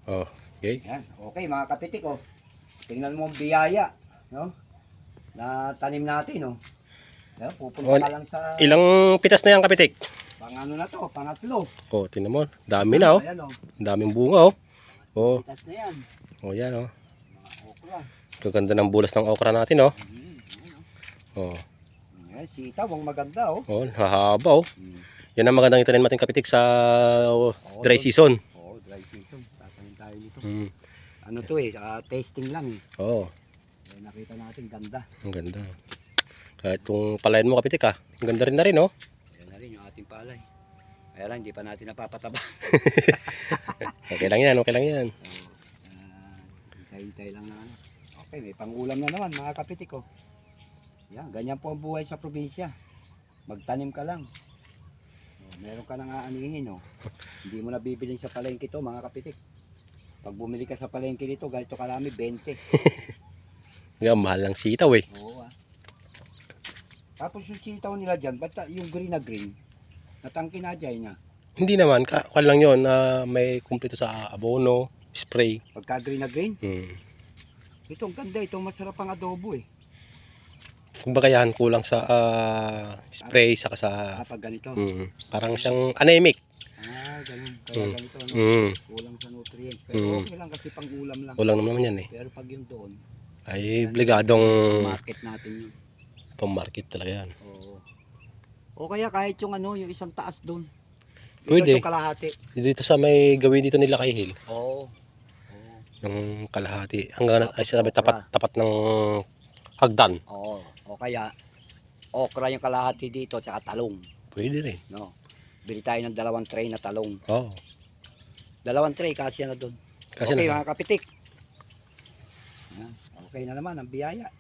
Oh, okay. Yan. Okay mga kapitik oh. Tingnan mo ang biyaya, no? Na tanim natin oh. Yan, pupunta ka lang sa Ilang pitas na yan, kapitik? pang ano na to, pangatlo. Oh, tingnan mo. Dami na, oh. Ayan oh. Ang daming bunga, oh. Oh, Pitas na yan. oh, yan, oh. Mga okra. Kaganda ng bulas ng okra natin, oh. Ayan, Oh, Yan, sitaw, ang maganda oh. oh, hahaba, oh. Yan ang magandang itanim natin, kapitik, sa dry doon. season. Oo, dry season. Tatanim tayo nito. Mm. Ano to eh, testing lang eh. Oh, Nakita natin ganda. ang ganda. Kahit itong palayan mo, kapitik, ah. Ang ganda rin na rin, oh. Ayan na rin yung ating palay. Kaya lang, hindi pa natin napapataba. Okay lang yan, okay lang yan. Hintay-hintay lang na ano. Okay, may pangulam na naman mga kapitik ko. Yan, ganyan po ang buhay sa probinsya. Magtanim ka lang. Meron ka nang aanihin oh. Hindi mo na bibilin sa palengke to mga kapitik. Pag bumili ka sa palengke nito, ganito karami, 20. Ang mahal ng sitaw, eh. Oo ah. Tapos yung sitaw nila dyan, ba't yung green na green? Natangkin na dyan niya. Hindi naman, kwan lang yun na may kumpleto sa abono, spray. Pagka green na green, Hmm. ito ang ganda, ito masarap ang adobo eh. Kumbaga yan, kulang sa spray, saka sa... Kapag ganito. parang siyang anemic. Ganun. Kaya ganito, no? Kulang sa nutrients. Pero okay lang kasi pang ulam lang. Kulang naman yan, eh. Pero pag yung doon, Ay, obligadong market natin yun. pang-market talaga yan. Oo. O kaya kahit yung ano, yung isang taas doon. Pwede. Ito kalahati. Dito sa may gawin dito nila kay Hill, Oo. yung kalahati. Hanggang ay sabi tapat ng hagdan. Oo. O kaya, okra yung kalahati dito, tsaka talong. Pwede rin. No? Bili tayo ng 2 tray na talong. Oo. 2 tray, kasi na doon. Kasi Okay na. mga kapitik. Yan. Okay na naman ang biyaya.